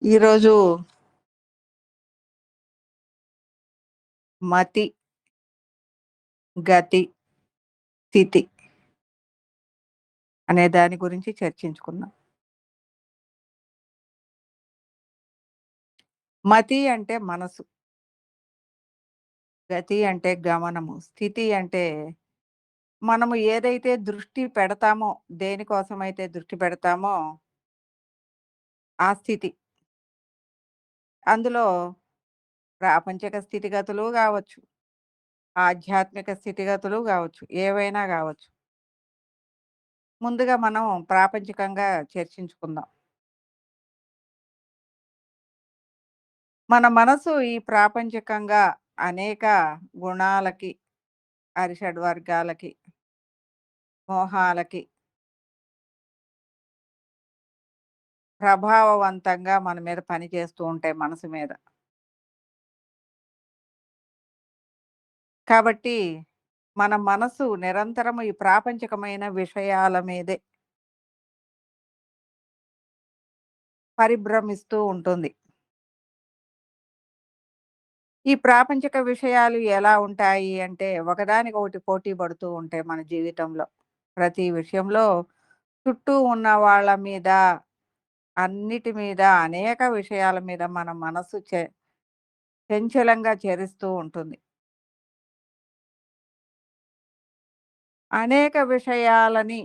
ఈరోజు మతి, గతి, స్థితి అనే దాని గురించి చర్చించుకుందాం. మతి అంటే మనసు, గతి అంటే గమనము, స్థితి అంటే మనము ఏదైతే దృష్టి పెడతామో, దేనికోసమైతే దృష్టి పెడతామో ఆ స్థితి. అందులో ప్రాపంచిక స్థితిగతులు గావచ్చు, ఆధ్యాత్మిక స్థితిగతులు గావచ్చు, ఏవైనా గావచ్చు. ముందుగా మనం ప్రాపంచికంగా చర్చించుకుందాం. మన మనసు ఈ ప్రాపంచికంగా అనేక గుణాలకి, అరిషడ్వర్గాలకి, మోహాలకి ప్రభావవంతంగా మన మీద పనిచేస్తూ ఉంటాయి మనసు మీద. కాబట్టి మన మనసు నిరంతరము ఈ ప్రాపంచికమైన విషయాల మీదే పరిభ్రమిస్తూ ఉంటుంది. ఈ ప్రాపంచిక విషయాలు ఎలా ఉంటాయి అంటే ఒకదానికొకటి పోటీ పడుతూ ఉంటాయి మన జీవితంలో. ప్రతి విషయంలో చుట్టూ ఉన్న వాళ్ళ మీద, అన్నిటి మీద, అనేక విషయాల మీద మన మనసు చంచలంగా చెరిస్తూ ఉంటుంది. అనేక విషయాలని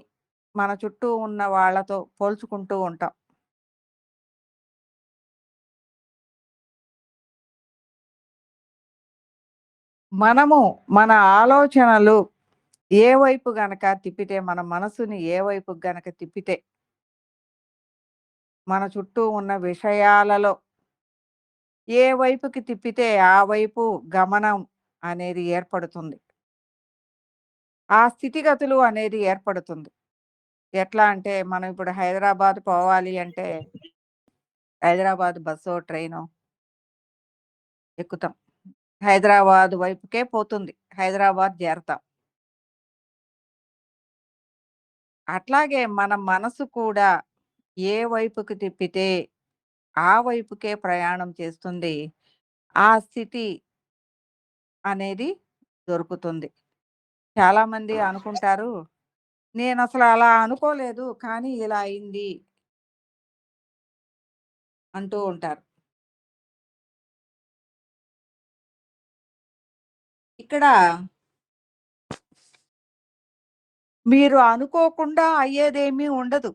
మన చుట్టూ ఉన్న వాళ్ళతో పోల్చుకుంటూ ఉంటాం. మనము మన ఆలోచనలు ఏ వైపు గనక తిప్పితే, మన మనసుని ఏ వైపుకి గనక తిప్పితే, మన చుట్టూ ఉన్న విషయాలలో ఏ వైపుకి తిప్పితే ఆ వైపు గమనం అనేది ఏర్పడుతుంది. ఆ స్థితిగతులు అనేది ఏర్పడుతుంది. ఎట్లా అంటే మనం ఇప్పుడు హైదరాబాద్ పోవాలి అంటే, హైదరాబాద్ బస్సో, ట్రైనో ఎక్కుతాం. హైదరాబాద్ వైపుకే పోతుంది. హైదరాబాద్ చేరతాం. అట్లాగే మన మనసు కూడా ఏ వైపుకి తిప్పితే ఆ వైపుకే ప్రయాణం చేస్తుంది. ఆ స్థితి అనేది దొరుకుతుంది. చాలామంది అనుకుంటారు, నేనసలు అలా అనుకోలేదు. కానీ ఇలా అయింది అంటూ ఉంటారు. ఇక్కడ మీరు అనుకోకుండా అయ్యేదేమీ ఉండదు.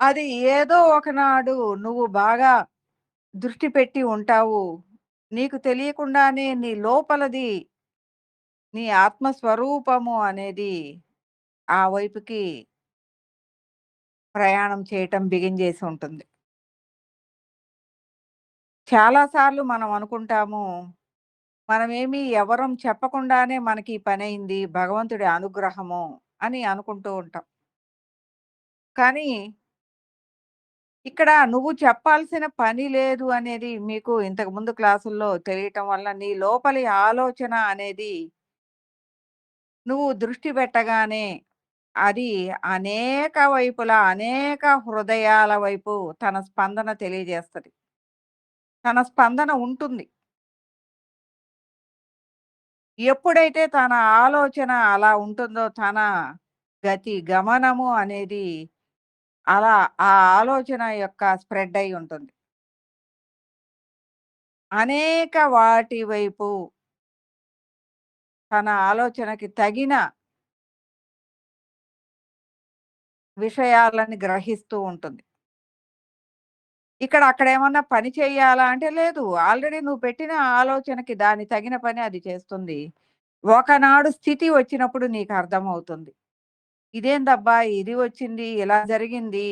అది ఏదో ఒకనాడు నువ్వు బాగా దృష్టి పెట్టి ఉంటావు. నీకు తెలియకుండానే నీ లోపలది, నీ ఆత్మస్వరూపము అనేది ఆ వైపుకి ప్రయాణం చేయటం బిగింజేసి ఉంటుంది. చాలా సార్లు మనం అనుకుంటాము, మనమేమి ఎవరం చెప్పకుండానే మనకి ఈ పనయింది, భగవంతుడి అనుగ్రహము అని అనుకుంటూ ఉంటాం. కానీ ఇక్కడ నువ్వు చెప్పాల్సిన పని లేదు అనేది మీకు ఇంతకు ముందు క్లాసుల్లో తెలియటం వల్ల నీ లోపలి ఆలోచన అనేది నువ్వు దృష్టి పెట్టగానే అది అనేక వైపులా, అనేక హృదయాల వైపు తన స్పందన తెలియజేస్తది. తన స్పందన ఉంటుంది. ఎప్పుడైతే తన ఆలోచన అలా ఉంటుందో, తన గతి, గమనము అనేది అలా ఆ ఆలోచన యొక్క స్ప్రెడ్ అయ్యి ఉంటుంది. అనేక వాటి వైపు తన ఆలోచనకి తగిన విషయాలని గ్రహిస్తూ ఉంటుంది. అక్కడేమన్నా పని చేయాలా అంటే లేదు. ఆల్రెడీ నువ్వు పెట్టిన ఆలోచనకి దాని తగిన పని అది చేస్తుంది. ఒకనాడు స్థితి వచ్చినప్పుడు నీకర్థమవుతుంది. ఇదేందబ్బా! ఇది వచ్చింది, ఇలా జరిగింది,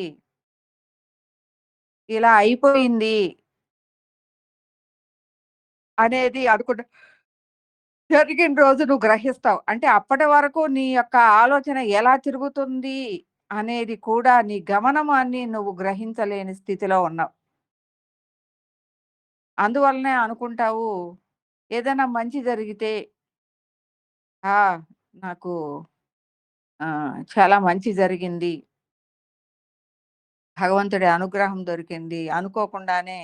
ఇలా అయిపోయింది అనేది అనుకుంట జరిగిన రోజు నువ్వు గ్రహిస్తావు. అంటే అప్పటి వరకు నీ యొక్క ఆలోచన ఎలా తిరుగుతుంది అనేది కూడా నీ గమనం అని నువ్వు గ్రహించలేని స్థితిలో ఉన్నావు. అందువల్లనే అనుకుంటావు, ఏదైనా మంచి జరిగితే, ఆ! నాకు చాలా మంచి జరిగింది భగవంతుడి అనుగ్రహం దొరికింది. అనుకోకుండానే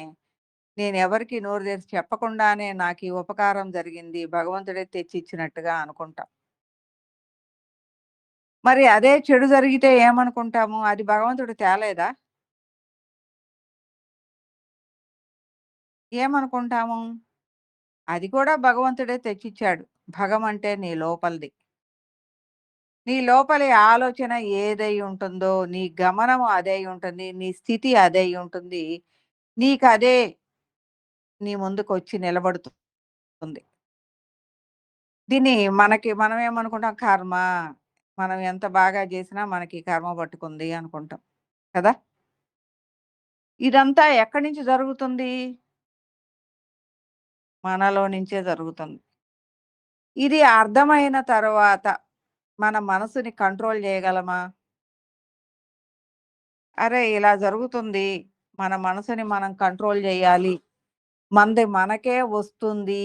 నేనెవరికీ నోరు తెరిచి చెప్పకుండానే నాకీ ఉపకారం జరిగింది. భగవంతుడే తెచ్చిచ్చినట్టుగా అనుకుంటాం. మరి అదే చెడు జరిగితే ఏమనుకుంటాము? అది భగవంతుడు తేలేదా? ఏమనుకుంటాము? అది కూడా భగవంతుడే తెచ్చిచ్చాడు. భగమంటే నీ లోపలిది. నీ లోపలి ఆలోచన ఏదై ఉంటుందో, నీ గమనం అదై ఉంటుంది. నీ స్థితి అదై ఉంటుంది. నీకదే నీ ముందుకొచ్చి నిలబడుతుంది. దీన్ని మనమేమనుకుంటాం కర్మ. మనం ఎంత బాగా జేసినా మనకి కర్మ పట్టుకుంది అనుకుంటాం. కదా! ఇదంతా ఎక్కడి నుంచి జరుగుతుంది? మనలో నుంచే జరుగుతుంది. ఇది అర్థమైన తరువాత మన మనసుని కంట్రోల్ జేయగలమా? అరే! ఇలా జరుగుతుంది. మన మనసుని మనం కంట్రోల్ జేయాలి. మనది మనకే వస్తుంది.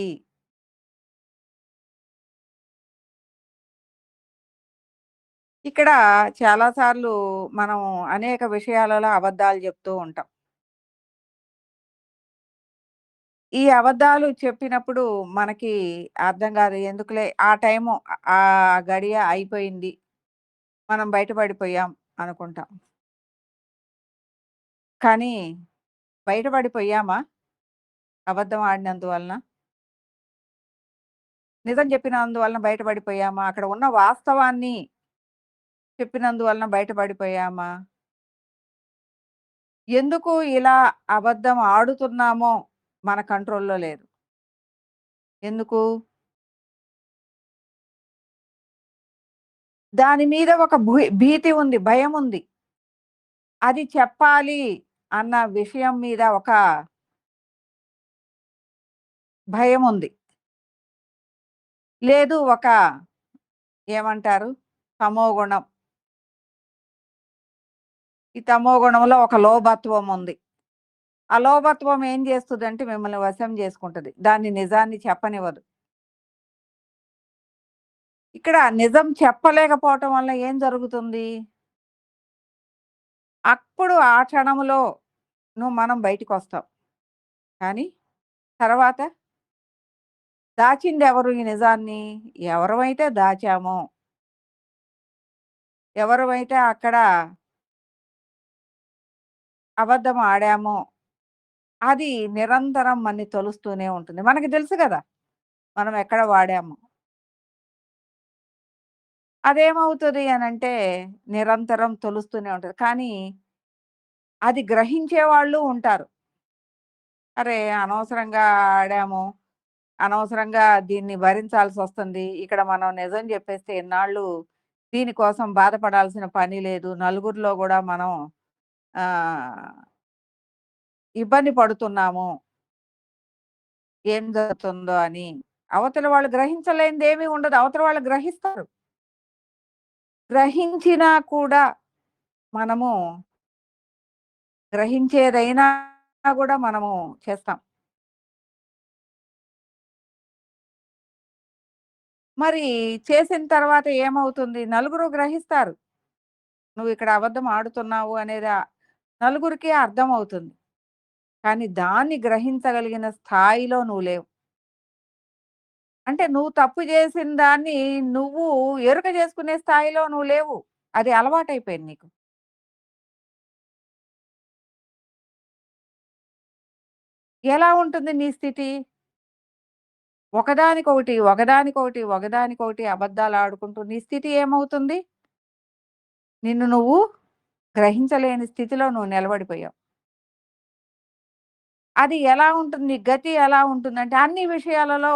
ఇక్కడ చాలా సార్లు మనం అనేక విషయాలలో అబద్ధాలు జెప్తూ ఉంటాం. ఈ అబద్ధాలు చెప్పినప్పుడు మనకి అర్థం గాదు. ఎందుకులే ఆ టైము ఆ గడియ అయిపోయింది. మనం బయట పడిపోయాం అనుకుంటాం. కానీ బయట పడిపోయామా? అబద్ధం ఆడినందువలన? నిజం చెప్పినందువలన బయట పడిపోయామా? అక్కడ ఉన్న వాస్తవాన్ని చెప్పినందువలన బయట పడిపోయామా? ఎందుకు ఇలా అబద్ధం ఆడుతున్నామో మన కంట్రోల్‌లో లేదు. ఎందుకు? దాని మీద ఒక భీతి ఉంది. భయముంది. అది చెప్పాలి అన్న విషయం మీద ఒక భయముంది. లేదు ఒక ఏమంటారు? తమోగుణం. ఈ తమోగుణంలో ఒక లోభత్వం ఉంది. ఆ లోభత్వం ఏం చేస్తదంటే మిమ్మల్ని వశం చేసుకుంటది. దాన్ని నిజాన్ని చెప్పనివ్వదు. ఇక్కడ నిజం చెప్పలేకపోవటం వల్ల ఏం జరుగుతుంది? అప్పుడు ఆ క్షణంలో మనం బయటికొస్తాం. కానీ తర్వాత దాచిందెవరు ఈ నిజాన్ని? ఎవరమైతే దాచామో, ఎవరమైతే అక్కడ అబద్ధం ఆడామో, అది నిరంతరం మనని తొలుస్తూనే ఉంటుంది. మనకి తెలుసు గదా! మనం ఎక్కడ వాడామో. అదేమవుతది అనంటే నిరంతరం తొలుస్తూనే ఉంటది. కానీ అది గ్రహించేవాళ్ళు ఉంటారు. అరే! అనవసరంగా ఆడాము. అనవసరంగా దీన్ని భరించాల్సొస్తుంది. ఇక్కడ మనం నిజం జెప్పేస్తే ఇన్నాళ్ళు దీనికోసం బాధపడాల్సిన పని లేదు. నలుగురిలో గూడా మనం ఆహ్, ఇబ్బంది పడుతున్నాము. ఏం జరుగుతుందో అని. అవతల వాళ్ళు గ్రహించలేనిదేమీ ఉండదు. అవతల వాళ్ళు గ్రహిస్తారు. గ్రహించినా కూడా మనము గ్రహించేదైనా గూడా మనము చేస్తాం. మరి చేసిన తర్వాత ఏమవుతుంది? నలుగురు గ్రహిస్తారు. నువ్విక్కడ అబద్ధం ఆడుతున్నావు అనేది నలుగురికి అర్థమవుతుంది. కానీ దాన్ని గ్రహించగలిగిన స్థాయిలో నువ్వు లేవు. అంటే నువ్వు తప్పు చేసిన దాన్ని నువ్వు ఎరుక చేసుకునే స్థాయిలో నువ్వు లేవు. అది అలవాటైపోయింది నీకు. ఎలా ఉంటుంది నీ స్థితి? ఒకదానికొకటి, ఒకదానికొకటి, ఒకదానికొకటి అబద్ధాలాడుకుంటూ నీ స్థితి ఏమవుతుంది? నిన్ను నువ్వు గ్రహించలేని స్థితిలో నువ్వు నిలబడిపోయావు. అది ఎలా ఉంటుంది? నీ గతి ఎలా ఉంటుందంటే అన్ని విషయాలలో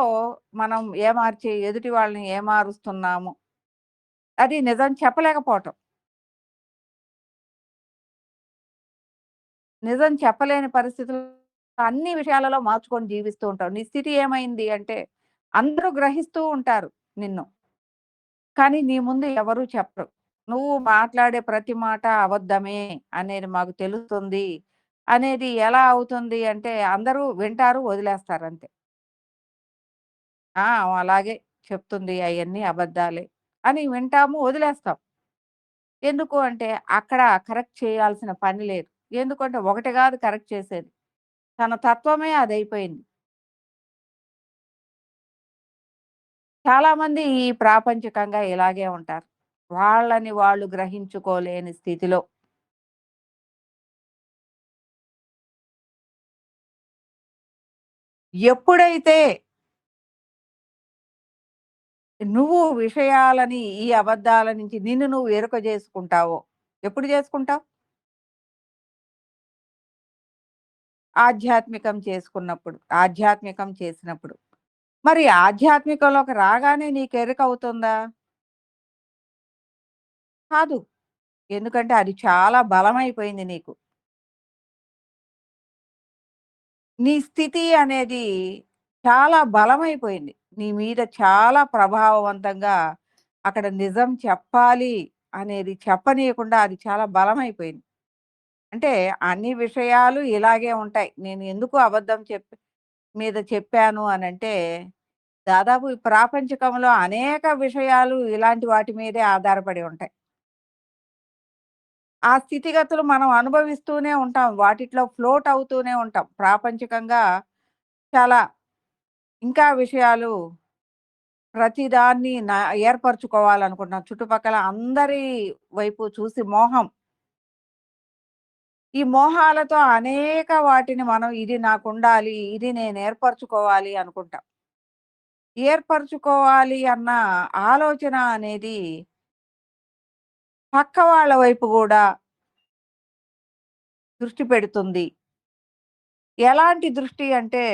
మనం ఏమార్చి ఎదుటి వాళ్ళని ఏమారుస్తున్నాము. అది నిజం చెప్పలేకపోవటం. నిజం చెప్పలేని పరిస్థితుల్లో అన్ని విషయాలలో మార్చుకొని జీవిస్తూ ఉంటావు. నీ స్థితి ఏమైంది అంటే అందరూ గ్రహిస్తూ ఉంటారు నిన్ను. కానీ నీ ముందు ఎవరు చెప్పరు. నువ్వు మాట్లాడే ప్రతి మాట అబద్ధమే అనేది మాకు తెలుస్తుంది. అనేది ఎలా అవుతుంది అంటే అందరూ వింటారు, వదిలేస్తారు అంతే. ఆ! అలాగే చెప్తుంది అయన్నీ అబద్ధాలే అని వింటాము, వదిలేస్తాం. ఎందుకు అంటే అక్కడ కరెక్ట్ చేయాల్సిన పని లేదు. ఎందుకంటే ఒకటి గాదు కరెక్ట్ చేసేది. తన తత్వమే అదైపోయింది. చాలామంది ఈ ప్రాపంచికంగా ఇలాగే ఉంటారు. వాళ్ళని వాళ్ళు గ్రహించుకోలేని స్థితిలో. ఎప్పుడైతే నువ్వు విషయాలని ఈ అబద్ధాల నుంచి నిన్ను నువ్వు ఎరుక జేసుకుంటావో, ఎప్పుడు జేసుకుంటావు? ఆధ్యాత్మికం చేసుకున్నప్పుడు. ఆధ్యాత్మికం చేసినప్పుడు. మరి ఆధ్యాత్మికంలోకి రాగానే నీకు ఎరుకవుతుందా? కాదు. ఎందుకంటే అది చాలా బలమైపోయింది నీకు. నీ స్థితి అనేది చాలా బలమైపోయింది. నీ మీద చాలా ప్రభావవంతంగా అక్కడ నిజం చెప్పాలి అనేది చెప్పనీయకుండా అది చాలా బలమైపోయింది. అంటే అన్ని విషయాలు ఇలాగే ఉంటాయి. నేను ఎందుకు అబద్ధం చెప్పాను అనంటే, దాదాపు ఈ ప్రాపంచికంలో అనేక విషయాలు ఇలాంటి వాటి మీదే ఆధారపడి ఉంటాయి. ఆ స్థితిగతులు మనం అనుభవిస్తూనే ఉంటాం. వాటిట్లో ఫ్లోట్ అవుతూనే ఉంటాం. ప్రాపంచికంగా చాలా ఇంకా విషయాలు ప్రతిదాన్ని ఏర్పరుచుకోవాలనుకుంటున్నాం. చుట్టుపక్కల అందరి వైపు చూసి మోహం. ఈ మోహాలతో అనేక వాటిని మనం ఇది నాకుండాలి, ఇది నేను ఏర్పరచుకోవాలి అనుకుంటాం. ఏర్పరచుకోవాలి అన్న ఆలోచన అనేది పక్క వాళ్ళ వైపు గూడా దృష్టి పెడుతుంది. ఎలాంటి దృష్టి అంటే,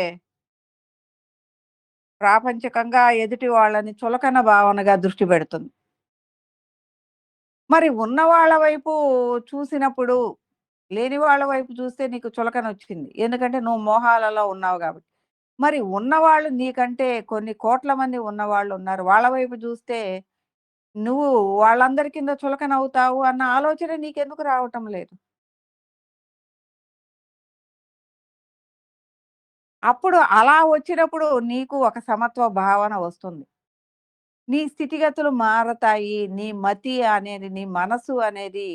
ప్రాపంచికంగా ఎదుటి వాళ్ళని చులకన భావనగా దృష్టి పెడుతుంది. మరి ఉన్న వాళ్ళ వైపు చూసినప్పుడు, లేని వాళ్ళ వైపు చూస్తే నీకు చులకనొచ్చింది. ఎందుకంటే నువ్వు మోహాలలో ఉన్నావు గాబట్టి. మరి ఉన్నవాళ్ళు నీకంటే కొన్ని కోట్ల మంది ఉన్నవాళ్ళున్నారు. వాళ్ళ వైపు జూస్తే నువ్వు వాళ్ళందరి కింద చులకనవుతావు అన్న ఆలోచన నీకెందుకు రావటం లేదు? అప్పుడు అలా వచ్చినప్పుడు నీకు ఒక సమత్వ భావన వస్తుంది. నీ స్థితిగతులు మారతాయి. నీ మతి అనేది, నీ మనసు అనేది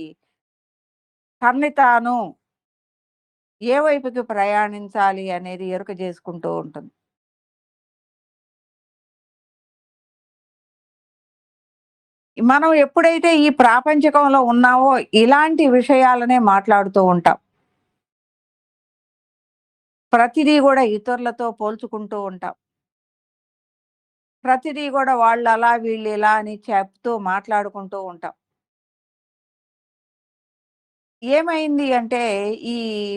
తన్ని తాను ఏ వైపుకి ప్రయాణించాలి అనేది ఎరుక చేసుకుంటూ ఉంటుంది. మనం ఎప్పుడైతే ఈ ప్రాపంచికంలో ఉన్నామో ఇలాంటి విషయాలనే మాట్లాడుతూ ఉంటాం. ప్రతిదీ గూడా ఇతరులతో పోల్చుకుంటూ ఉంటాం. ప్రతిదీ గూడా వాళ్ళలా, వీళ్ళిలా అని చెప్తూ మాట్లాడుకుంటూ ఉంటాం. ఏమైంది అంటే, ఈ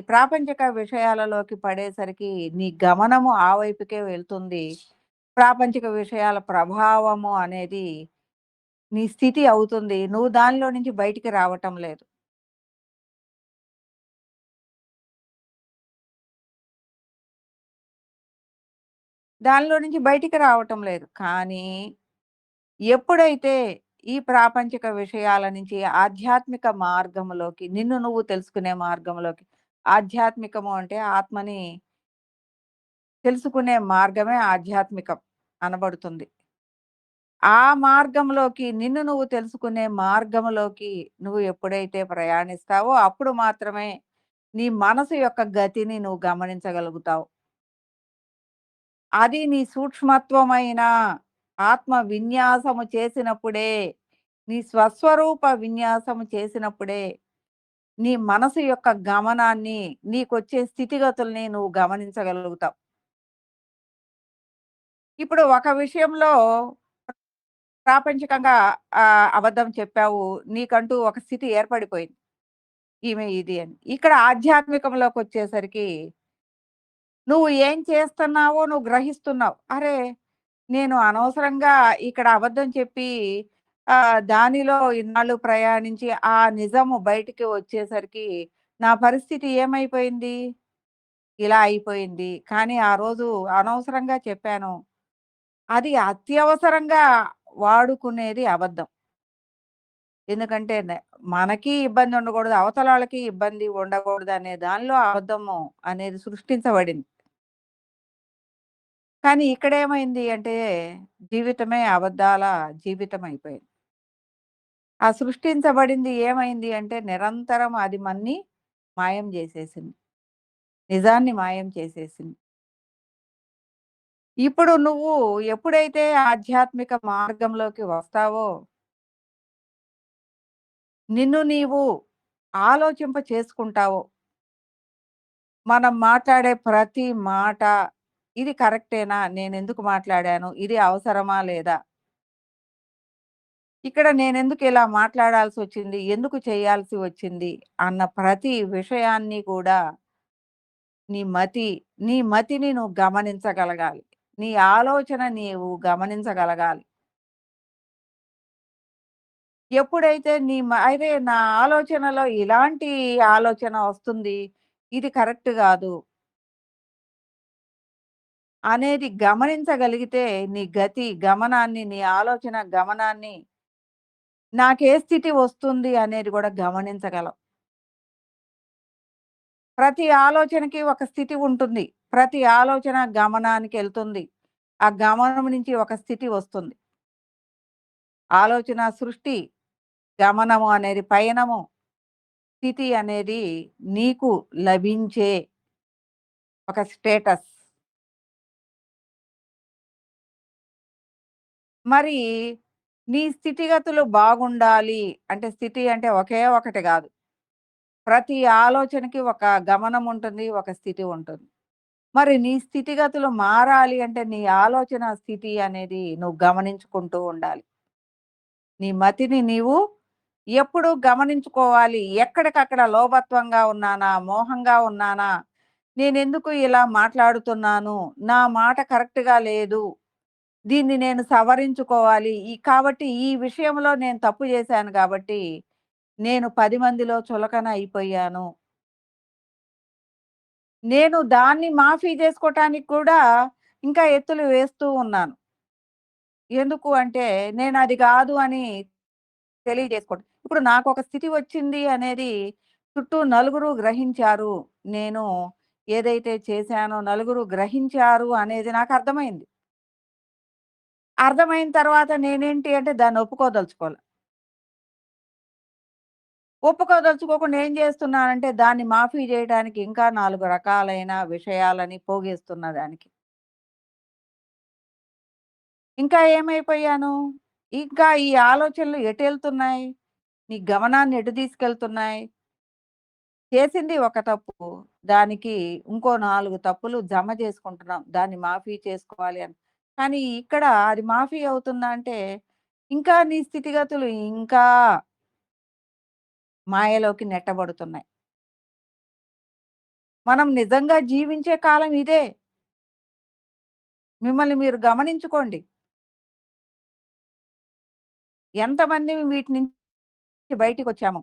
ప్రాపంచిక విషయాలలోకి పడేసరికి నీ గమనము ఆ వైపుకే వెళ్తుంది. ప్రాపంచిక విషయాల ప్రభావము అనేది నీ స్థితి అవుతుంది. నువ్వు దానిలో నుంచి బయటికి రావటం లేదు. దానిలో నుంచి బయటికి రావటం లేదు. కానీ ఎప్పుడైతే ఈ ప్రాపంచిక విషయాల నుంచి ఆధ్యాత్మిక మార్గంలోకి నిన్ను నువ్వు తెలుసుకునే మార్గంలోకి ఆధ్యాత్మికము అంటే ఆత్మని తెలుసుకునే మార్గమే ఆధ్యాత్మికం అనబడుతుంది. ఆ మార్గంలోకి నిన్ను నువ్వు తెలుసుకునే మార్గంలోకి నువ్వు ఎప్పుడైతే ప్రయాణిస్తావో అప్పుడు మాత్రమే నీ మనసు యొక్క గతిని నువ్వు గమనించగలుగుతావు. అది నీ సూక్ష్మత్వమైన ఆత్మ విన్యాసము చేసినప్పుడే, నీ స్వస్వరూప విన్యాసము చేసినప్పుడే, నీ మనసు యొక్క గమనాన్ని, నీకొచ్చే స్థితిగతుల్ని నువ్వు గమనించగలుగుతావు. ఇప్పుడు ఒక విషయంలో ప్రాపంచికంగా అబద్ధం చెప్పావు. నీకంటూ ఒక స్థితి ఏర్పడిపోయింది. ఈమె ఇది అని. ఇక్కడ ఆధ్యాత్మికంలోకొచ్చేసరికి నువ్వు ఏం చేస్తున్నావో నువ్వు గ్రహిస్తున్నావు. అరే! నేను అనవసరంగా ఇక్కడ అబద్ధం చెప్పి దానిలో ఇన్నాళ్ళు ప్రయాణించి ఆ నిజము బయటికి వచ్చేసరికి నా పరిస్థితి ఏమైపోయింది? ఇలా అయిపోయింది. కానీ ఆ రోజు అనవసరంగా చెప్పాను. అది అత్యవసరంగా వాడుకునేది అబద్ధం. ఎందుకంటే మనకి ఇబ్బంది ఉండకూడదు, అవతలోళ్ళకి ఇబ్బంది ఉండకూడదనే దానిలో అబద్ధము అనేది సృష్టించబడింది. కానీ ఇక్కడేమైంది అంటే జీవితమే అబద్ధాల జీవితం అయిపోయింది. ఆ సృష్టించబడింది ఏమైంది అంటే నిరంతరం అది మన్ని మాయం జేసేసింది. నిజాన్ని మాయం చేసేసింది. ఇప్పుడు నువ్వు ఎప్పుడైతే ఆధ్యాత్మిక మార్గంలోకి వస్తావో, నిన్ను నీవు ఆలోచింప చేసుకుంటావో, మనం మాట్లాడే ప్రతి మాట ఇది కరెక్టేనా? నేనెందుకు మాట్లాడాను? ఇది అవసరమా? లేదా? ఇక్కడ నేనెందుకు ఇలా మాట్లాడాల్సొచ్చింది? ఎందుకు చేయాల్సి వచ్చింది? అన్న ప్రతి విషయాన్ని కూడా నీ మతి నీ మతిని నువ్వు గమనించగలగాలి. నీ ఆలోచన నీవు గమనించగలగాలి. ఎప్పుడైతే అరే! నా ఆలోచనలో ఇలాంటి ఆలోచన వస్తుంది. ఇది కరెక్ట్ గాదు అనేది గమనించగలిగితే నీ గమనాన్ని, నీ ఆలోచన గమనాన్ని నాకే స్థితి వస్తుంది అనేది గూడా గమనించగలవు. ప్రతి ఆలోచనకి ఒక స్థితి ఉంటుంది. ప్రతి ఆలోచన గమనానికెళ్తుంది. ఆ గమనం నుంచి ఒక స్థితి వస్తుంది. ఆలోచన సృష్టి, గమనము అనేది పయనము, స్థితి అనేది నీకు లభించే ఒక స్టేటస్. మరి నీ స్థితిగతులు బాగుండాలి అంటే స్థితి అంటే ఒకే ఒకటి గాదు. ప్రతి ఆలోచనకి ఒక గమనం ఉంటుంది. ఒక స్థితి ఉంటుంది. మరి నీ స్థితిగతులు మారాలి అంటే నీ ఆలోచన స్థితి అనేది నువ్వు గమనించుకుంటూ ఉండాలి. నీ మతిని నీవు ఎప్పుడు గమనించుకోవాలి. ఎక్కడికక్కడ లోభత్వంగా ఉన్నానా? మోహంగా ఉన్నానా? నేనెందుకు ఇలా మాట్లాడుతున్నాను? నా మాట కరెక్ట్‌గా లేదు. దీన్ని నేను సవరించుకోవాలి. కాబట్టి ఈ విషయంలో నేను తప్పు చేశాను కాబట్టి, నేను 10 మందిలో చులకన అయిపోయాను. నేను దాన్ని మాఫీ చేసుకోటానికి కూడా ఇంకా ఎత్తులు వేస్తూ ఉన్నాను. ఎందుకు అంటే నేనది గాదు అని తెలియజేసుకోవడం. ఇప్పుడు నాకొక స్థితి వచ్చింది అనేది చుట్టూ నలుగురు గ్రహించారు. నేను ఏదైతే చేశానో నలుగురు గ్రహించారు అనేది నాకర్థమైంది. అర్థమైన తర్వాత నేనేంటి అంటే దాన్ని ఒప్పుకోదలుచుకోలే. ఒప్పుకోదలుచుకోకుండా ఏం చేస్తున్నానంటే దాన్ని మాఫీ జేయడానికి ఇంకా 4 రకాలైన విషయాలని పోగేస్తున్న దానికి. ఇంకా ఏమైపోయాను? ఇంకా ఈ ఆలోచనలు ఎటెళ్తున్నాయి? నీ గమనాన్ని ఎటు తీసుకెళ్తున్నాయి? చేసింది ఒక తప్పు. దానికి ఇంకో 4 తప్పులు జమ చేసుకుంటున్నాం. దాన్ని మాఫీ చేసుకోవాలి అని. కానీ ఇక్కడ అది మాఫీ అవుతుందా అంటే, ఇంకా నీ స్థితిగతులు ఇంకా మాయలోకి నెట్టబడుతున్నాయి. మనం నిజంగా జీవించే కాలం ఇదే. మిమ్మల్ని మీరు గమనించుకోండి. ఎంతమంది వీటి నుంచి బయటికొచ్చాము.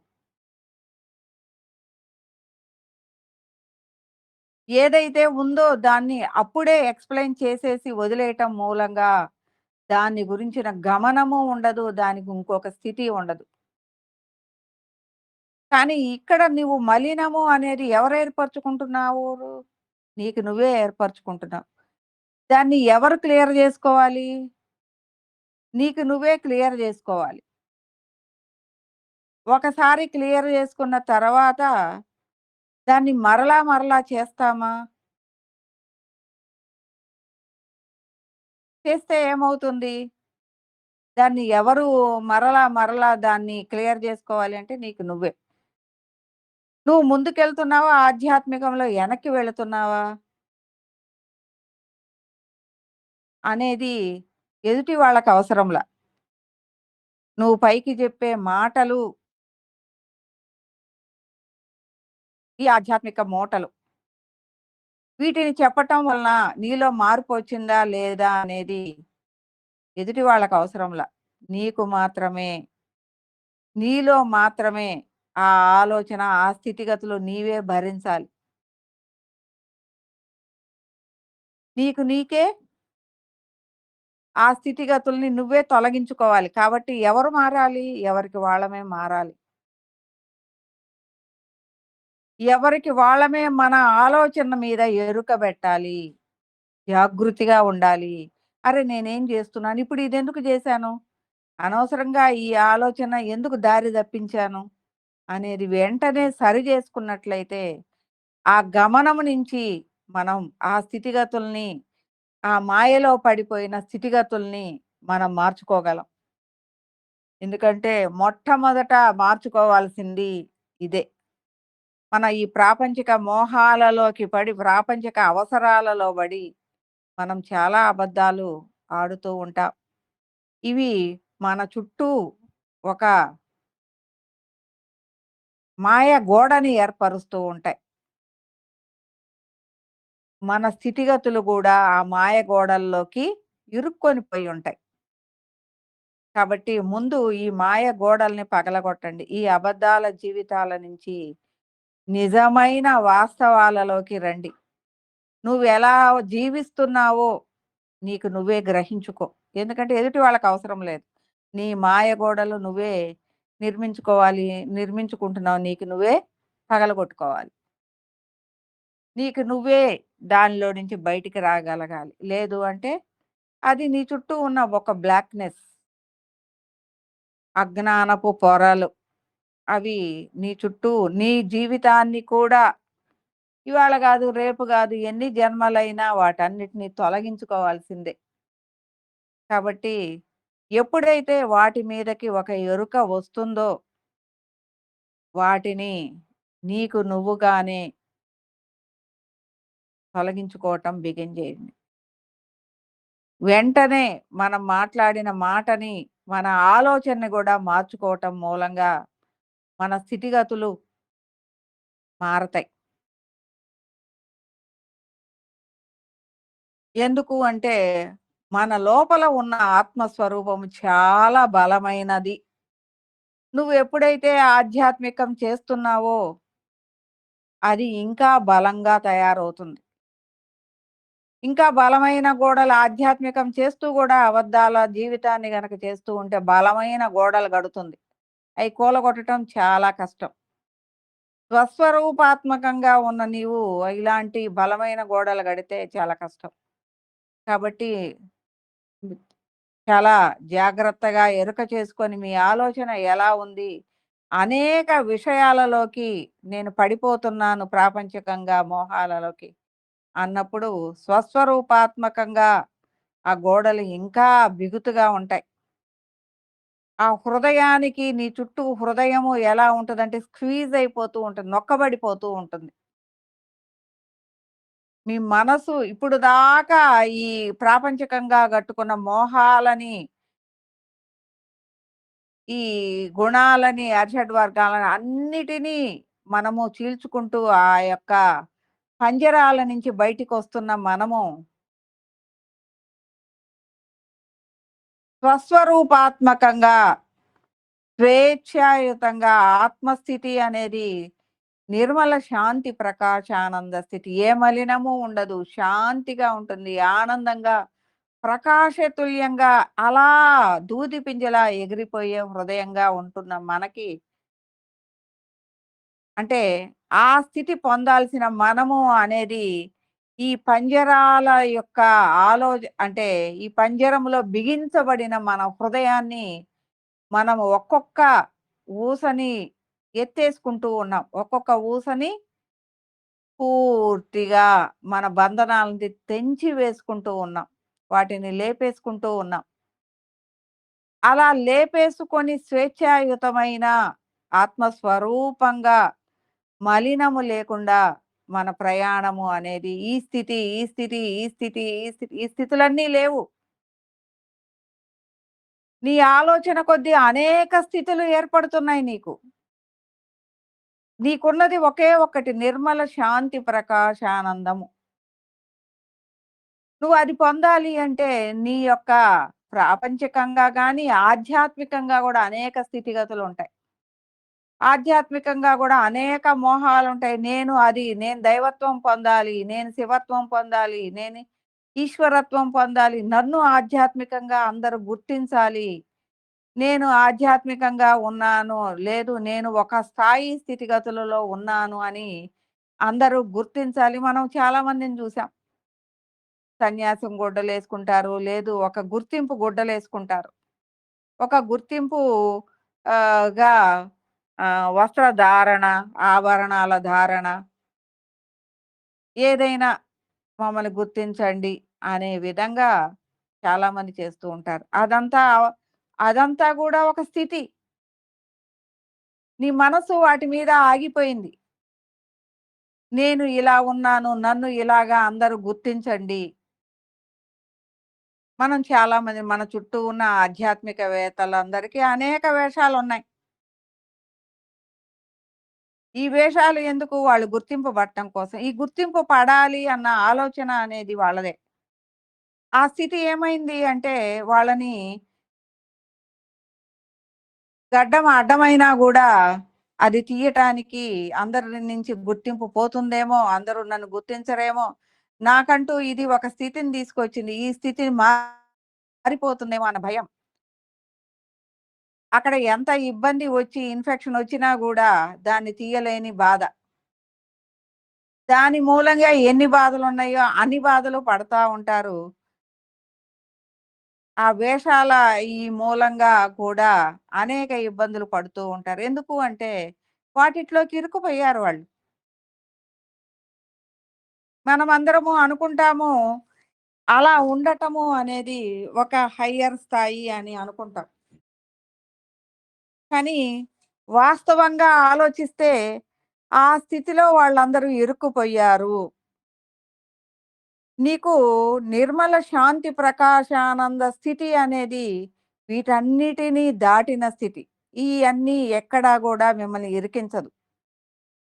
ఏదైతే ఉందో దాన్ని అప్పుడే ఎక్స్‌ప్లెయిన్ చేసేసి వదిలేయటం మూలంగా దాని గురించిన గమనము ఉండదు. దానికి ఇంకొక స్థితి ఉండదు. కానీ ఇక్కడ నువ్వు మలినము అనేది ఎవరు ఏర్పరచుకుంటున్నావు? నీకు నువ్వే ఏర్పరచుకుంటున్నావు. దాన్ని ఎవరు క్లియర్ జేసుకోవాలి? నీకు నువ్వే క్లియర్ జేసుకోవాలి. ఒకసారి క్లియర్ జేసుకున్న తర్వాత దాన్ని మరలా, మరలా చేస్తామా? చేస్తే ఏమవుతుంది? దాన్ని ఎవరు మరలా, మరలా దాన్ని క్లియర్ జేసుకోవాలి అంటే నీకు నువ్వే. నువ్వు ముందుకెళ్తున్నావా? ఆధ్యాత్మికంలో వెనక్కి వెళుతున్నావా? అనేది ఎదుటి వాళ్ళకి అవసరంలా. నువ్వు పైకి చెప్పే మాటలు, ఈ ఆధ్యాత్మిక మోటలు. వీటిని చెప్పటం వలన నీలో మార్పొచ్చిందా? లేదా? అనేది ఎదుటి వాళ్ళకి అవసరంలా. నీకు మాత్రమే, నీలో మాత్రమే ఆ ఆలోచన, ఆ స్థితిగతులు నీవే భరించాలి. నీకు నీకే ఆ స్థితిగతుల్ని నువ్వే తొలగించుకోవాలి. కాబట్టి ఎవరు మారాలి? ఎవరికి వాళ్ళమే మారాలి. ఎవరికి వాళ్ళమే మన ఆలోచన మీద ఎరుక బెట్టాలి. జాగృతిగా ఉండాలి. అరె! నేనేం జేస్తున్నాను? ఇప్పుడు ఇదెందుకు జేశాను? అనవసరంగా ఈ ఆలోచన ఎందుకు దారి తప్పించాను? అనేది వెంటనే సరి చేసుకున్నట్లయితే, ఆ గమనం నుంచి మనం ఆ స్థితిగతుల్ని, ఆ మాయలో పడిపోయిన స్థితిగతుల్ని మనం మార్చుకోగలం. ఎందుకంటే మొట్టమొదట మార్చుకోవాల్సింది ఇదే. మన ఈ ప్రాపంచిక మోహాలలోకి పడి, ప్రాపంచిక అవసరాలలో పడి, మనం చాలా అబద్ధాలు ఆడుతూ ఉంటాం. ఇవి మన చుట్టూ ఒక మాయ గోడని ఏర్పరుస్తూ ఉంటాయి. మన స్థితిగతులు గూడా ఆ మాయ గోడల్లోకి ఇరుక్కొని పోయి ఉంటాయి. కాబట్టి ముందు ఈ మాయ గోడల్ని పగలగొట్టండి. ఈ అబద్ధాల జీవితాల నుంచి నిజమైన వాస్తవాలలోకి రండి. నువ్వెలా జీవిస్తున్నావో నీకు నువ్వే గ్రహించుకో. ఎందుకంటే ఎదుటి వాళ్ళకి అవసరం లేదు. నీ మాయ గోడలు నువ్వే నిర్మించుకోవాలి. నిర్మించుకుంటున్నావు. నీకు నువ్వే పగలగొట్టుకోవాలి. నీకు నువ్వే దానిలో నుంచి బయటికి రాగలగాలి. లేదు అంటే అది నీ చుట్టూ ఉన్న ఒక బ్లాక్‌నెస్, అజ్ఞానపు పొరలు అవి నీ చుట్టూ నీ జీవితాన్ని కూడా ఇవాళ గాదు, రేపు గాదు, ఎన్ని జన్మలైనా వాటన్నిటిని తొలగించుకోవాల్సిందే. కాబట్టి ఎప్పుడైతే వాటి మీదకి ఒక ఎరుక వస్తుందో, వాటిని నీకు నువ్వుగానే తొలగించుకోవటం బిగిన్ చేయండి. వెంటనే మనం మాట్లాడిన మాటని, మన ఆలోచనని గూడా మార్చుకోవటం మూలంగా మన స్థితిగతులు మారతాయి. ఎందుకు అంటే, మన లోపల ఉన్న ఆత్మస్వరూపం చాలా బలమైనది. నువ్వు ఎప్పుడైతే ఆధ్యాత్మికం చేస్తున్నావో, అది ఇంకా బలంగా తయారవుతుంది. ఇంకా బలమైన గోడలు ఆధ్యాత్మికం చేస్తూ గూడా అబద్ధాల జీవితాన్ని గనక చేస్తూ ఉంటే బలమైన గోడలు గడుతుంది. అయి కూలగొట్టటం చాలా కష్టం. స్వస్వరూపాత్మకంగా ఉన్న నీవు ఇలాంటి బలమైన గోడలు గడితే చాలా కష్టం. కాబట్టి చాలా జాగ్రత్తగా ఎరుక చేసుకొని మీ ఆలోచన ఎలా ఉంది? అనేక విషయాలలోకి నేను పడిపోతున్నాను ప్రాపంచికంగా మోహాలలోకి అన్నప్పుడు స్వస్వరూపాత్మకంగా ఆ గోడలు ఇంకా బిగుతుగా ఉంటాయి. ఆ హృదయానికి నీ చుట్టూ హృదయము ఎలా ఉంటదంటే స్క్వీజ్ అయిపోతూ ఉంటుంది. నొక్కబడిపోతూ ఉంటుంది. మీ మనసు ఇప్పుడు దాకా ఈ ప్రాపంచికంగా గట్టుకున్న మోహాలని, ఈ గుణాలని, అరిషడ్ వర్గాలని అన్నిటినీ మనము చీల్చుకుంటూ ఆ యొక్క పంజరాల నుంచి బయటికొస్తున్న మనము స్వస్వరూపాత్మకంగా, స్వేచ్ఛాయుతంగా ఆత్మస్థితి అనేది నిర్మల శాంతి ప్రకాశానంద స్థితి. ఏ మలినము ఉండదు. శాంతిగా ఉంటుంది. ఆనందంగా, ప్రకాశతుల్యంగా అలా దూది పింజలా ఎగిరిపోయే హృదయంగా ఉంటున్న మనకి అంటే ఆ స్థితి పొందాల్సిన మనము అనేది ఈ పంజరాల యొక్క అంటే ఈ పంజరంలో బిగించబడిన మన హృదయాన్ని మనం ఒక్కొక్క ఊసని ఎత్తేసుకుంటూ ఉన్నాం. ఒక్కొక్క ఊసని పూర్తిగా మన బంధనాలని తెంచి వేసుకుంటూ ఉన్నాం. వాటిని లేపేసుకుంటూ ఉన్నాం. అలా లేపేసుకొని స్వేచ్ఛాయుతమైన ఆత్మస్వరూపంగా మలినము లేకుండా మన ప్రయాణము అనేది ఈ స్థితి, ఈ స్థితి, ఈ స్థితి, ఈ స్థితి, ఈ స్థితులన్నీ లేవు. నీ ఆలోచన కొద్దీ అనేక స్థితులు ఏర్పడుతున్నాయి నీకు. నీకున్నది ఒకే ఒక్కటి నిర్మల శాంతి ప్రకాశానందము. నువ్వు అది పొందాలి అంటే నీ యొక్క ప్రాపంచికంగా గాని, ఆధ్యాత్మికంగా గూడా అనేక స్థితిగతులుంటాయి. ఆధ్యాత్మికంగా గూడా అనేక మోహాలుంటాయి. నేను దైవత్వం పొందాలి, నేను శివత్వం పొందాలి, నేను ఈశ్వరత్వం పొందాలి, నన్ను ఆధ్యాత్మికంగా అందరూ గుర్తించాలి. నేను ఆధ్యాత్మికంగా ఉన్నాను, లేదు నేను ఒక స్థాయి స్థితిగతులలో ఉన్నాను అని అందరూ గుర్తించాలి. మనం చాలా మందిని జూసాం. సన్యాసం గుడ్డలేసుకుంటారు. లేదు ఒక గుర్తింపు గుడ్డలేసుకుంటారు. ఒక గుర్తింపు గా వస్త్రధారణ, ఆభరణాల ధారణ, ఏదైనా మమ్మల్ని గుర్తించండి అనే విధంగా చాలామంది చేస్తూ ఉంటారు. అదంతా గూడా ఒక స్థితి. నీ మనసు వాటి మీద ఆగిపోయింది. నేను ఇలా ఉన్నాను. నన్ను ఇలాగా అందరూ గుర్తించండి. మనం చాలామంది మన చుట్టూ ఉన్న ఆధ్యాత్మికవేత్తలందరికీ అనేక వేషాలున్నాయి. ఈ వేషాలు ఎందుకు? వాళ్ళు గుర్తింపబడటం కోసం. ఈ గుర్తింపు పడాలి అన్న ఆలోచన అనేది వాళ్ళదే. ఆ స్థితి ఏమైంది అంటే వాళ్ళని గడ్డం అడ్డమైనా గూడా అది తీయటానికి అందరి నుంచి గుర్తింపు పోతుందేమో, అందరూ నన్ను గుర్తించరేమో, నాకంటూ ఇది ఒక స్థితిని తీసుకొచ్చింది. ఈ స్థితిని మారిపోతుందేమో అన్న భయం. అక్కడ ఎంత ఇబ్బంది వచ్చి ఇన్ఫెక్షన్ వచ్చినా గూడా దాన్ని తీయలేని బాధ. దాని మూలంగా ఎన్ని బాధలున్నాయో అన్ని బాధలు పడతా ఉంటారు. ఆ వేషాల ఈ మూలంగా కూడా అనేక ఇబ్బందులు పడుతూ ఉంటారు. ఎందుకు అంటే వాటిట్లోకి ఇరుక్కుపోయారు వాళ్ళు. మనమందరము అనుకుంటాము, అలా ఉండటము అనేది ఒక హయ్యర్ స్థాయి అని అనుకుంటాం. కానీ వాస్తవంగా ఆలోచిస్తే ఆ స్థితిలో వాళ్ళందరూ ఇరుక్కుపోయారు. నీకు నిర్మల శాంతి ప్రకాశానంద స్థితి అనేది వీటన్నిటిని దాటిన స్థితి. ఇయన్నీ ఎక్కడా గూడా మిమ్మల్ని ఇరికించదు.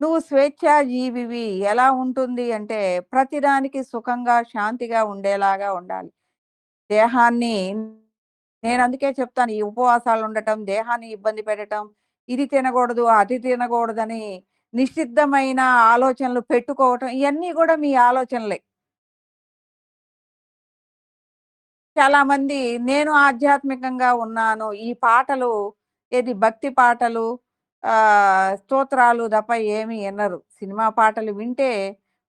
నువ్వు స్వేచ్ఛా జీవివి. ఎలా ఉంటుంది అంటే ప్రతిదానికి సుఖంగా, శాంతిగా ఉండేలాగా ఉండాలి. దేహాన్ని నేనందుకే చెప్తాను ఈ ఉపవాసాలుండటం, దేహాన్ని ఇబ్బంది పెట్టటం, ఇది తినగూడదు, అది తినగూడదని నిషిద్ధమైన ఆలోచనలు పెట్టుకోవటం ఇయన్నీ గూడా మీ ఆలోచనలే. చాలామంది నేను ఆధ్యాత్మికంగా ఉన్నాను. ఈ పాటలు ఏది భక్తి పాటలు, స్తోత్రాలు తప్ప ఏమి ఇనరు. సినిమా పాటలు వింటే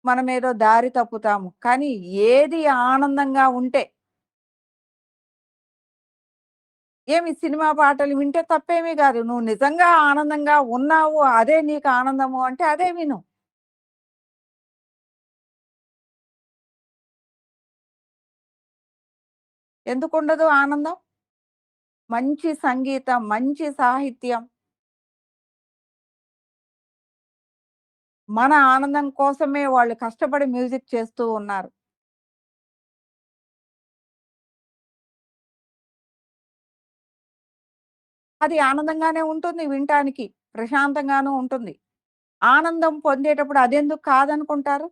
మనమేదో దారి తప్పుతాము. కానీ ఏది ఆనందంగా ఉంటే ఏమి సినిమా పాటలు వింటే తప్పేమీ గాదు. నువ్వు నిజంగా ఆనందంగా ఉన్నావు. అదే నీకు ఆనందము అంటే అదే విను. ఎందుకుండదు ఆనందం? మంచి సంగీతం, మంచి సాహిత్యం మన ఆనందం కోసమే వాళ్ళు కష్టపడి మ్యూజిక్ చేస్తూ ఉన్నారు. అది ఆనందంగానే ఉంటుంది వినటానికి. ప్రశాంతంగాను ఉంటుంది. ఆనందం పొందేటప్పుడు అదెందుకు కాదనుకుంటారు?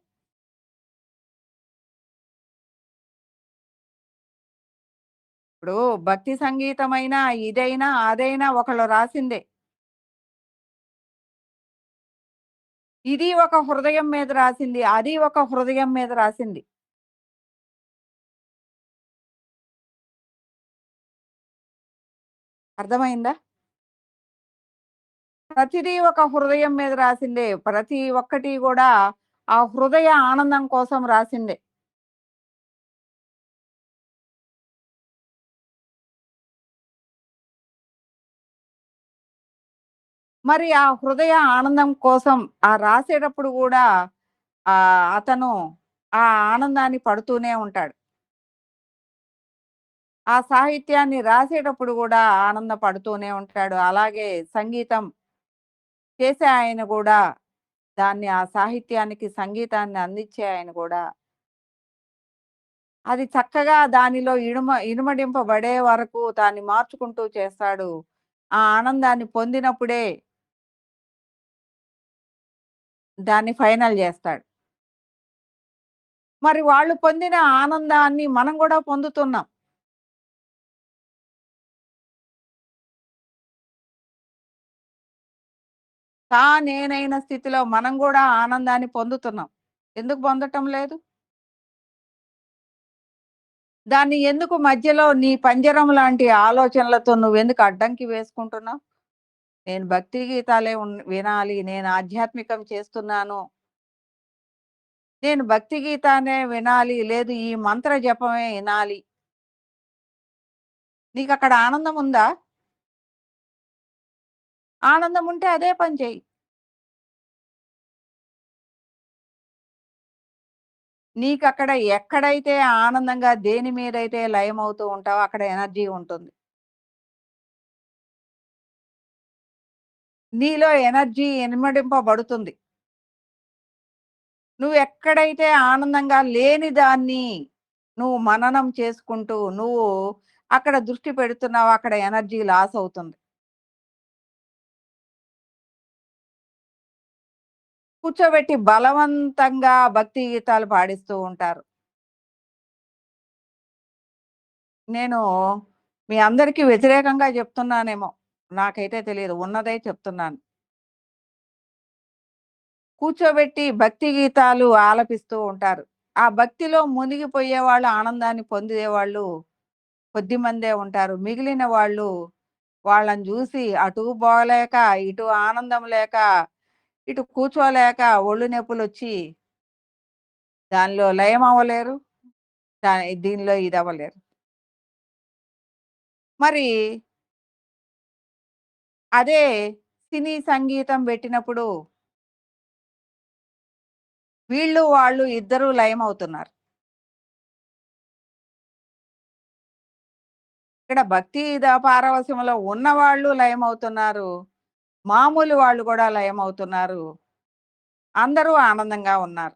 ఇప్పుడు భక్తి సంగీతమైనా, ఇదైనా, అదైనా ఒకళ్ళు రాసిందే. ఇది ఒక హృదయం మీద రాసింది. అది ఒక హృదయం మీద రాసింది. అర్థమైందా? ప్రతిదీ ఒక హృదయం మీద రాసిందే. ప్రతి ఒక్కటి గూడా ఆ హృదయ ఆనందం కోసం రాసిందే. మరి ఆ హృదయ ఆనందం కోసం రాసేటప్పుడు గూడా అతను ఆ ఆనందాన్ని పడుతూనే ఉంటాడు. ఆ సాహిత్యాన్ని రాసేటప్పుడు గూడా ఆనందపడుతూనే ఉంటాడు. అలాగే సంగీతం చేసే ఆయన గూడా దాన్ని ఆ సాహిత్యానికి సంగీతాన్ని అందించే ఆయన గూడా అది చక్కగా దానిలో ఇనుమడింపబడే వరకు దాన్ని మార్చుకుంటూ చేస్తాడు. ఆ ఆనందాన్ని పొందినప్పుడే దాన్ని ఫైనల్ జేస్తాడు. మరి వాళ్ళు పొందిన ఆనందాన్ని మనం గూడా పొందుతున్నాం. నేనైన స్థితిలో మనం గూడా ఆనందాన్ని పొందుతున్నాం. ఎందుకు పొందటం లేదు? దాన్ని ఎందుకు మధ్యలో నీ పంజరం లాంటి ఆలోచనలతో నువ్వెందుకు అడ్డంకి వేసుకుంటున్నావు? నేను భక్తి గీతాలే వినాలి. నేను ఆధ్యాత్మికం చేస్తున్నాను. నేను భక్తి గీతానే వినాలి. లేదు ఈ మంత్ర జపమే ఇనాలి. నీకక్కడ ఆనందం ఉందా? ఆనందం ఉంటే అదే పని చెయ్యి. నీకక్కడ ఎక్కడైతే ఆనందంగా దేని మీదైతే లయమవుతూ ఉంటావో అక్కడ ఎనర్జీ ఉంటుంది. నీలో ఎనర్జీ ఇనుమడింపబడుతుంది. నువ్వెక్కడైతే ఆనందంగా లేని దాన్ని నువ్వు మననం చేసుకుంటూ, నువ్వు అక్కడ దృష్టి పెడుతున్నావో అక్కడ ఎనర్జీ లాస్ అవుతుంది. కూర్చోబెట్టి బలవంతంగా భక్తి గీతాలు పాడిస్తూ ఉంటారు. నేను మీ అందరికీ వ్యతిరేకంగా చెప్తున్నానేమో! నాకైతే తెలీదు. ఉన్నదే చెప్తున్నాను. కూర్చోబెట్టి భక్తి గీతాలు ఆలపిస్తూ ఉంటారు. ఆ భక్తిలో మునిగిపోయేవాళ్ళు, ఆనందాన్ని పొందేవాళ్ళు కొద్దిమందే ఉంటారు. మిగిలిన వాళ్ళు వాళ్ళని జూసి అటూ బోలేక, ఇటు ఆనందం లేక, ఇటు కూర్చోలేక ఒళ్ళు నొప్పులొచ్చి దానిలో లయమవ్వలేరు. దా దీనిలో ఇదవ్వలేరు. మరి అదే సినీ సంగీతం బెట్టినప్పుడు వీళ్ళు, వాళ్ళు ఇద్దరూ లయమవుతున్నారు. ఇక్కడ భక్తి పారవస్యంలో ఉన్నవాళ్ళు లయమవుతున్నారు. మామూలు వాళ్ళు గూడా లయమవుతున్నారు. అందరూ ఆనందంగా ఉన్నారు.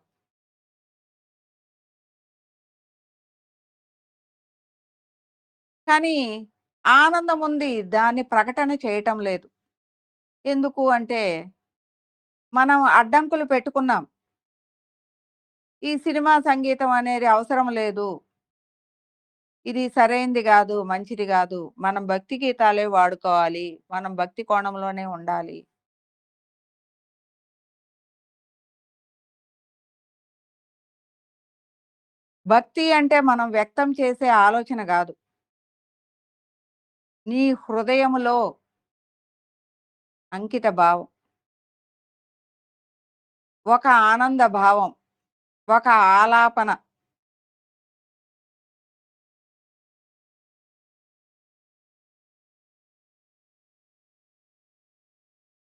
కానీ ఆనందముంది. దాన్ని ప్రకటన చేయటం లేదు. ఎందుకు అంటే, మనం అడ్డంకులు పెట్టుకున్నాం. ఈ సినిమా సంగీతం అనేది అవసరం లేదు. ఇది సరైంది గాదు, మంచిది గాదు. మనం భక్తి గీతాలే వాడుకోవాలి. మనం భక్తి కోణంలోనే ఉండాలి. భక్తి అంటే మనం వ్యక్తం చేసే ఆలోచన గాదు. నీ హృదయములో అంకిత భావం, ఒక ఆనంద భావం, ఒక ఆలాపన.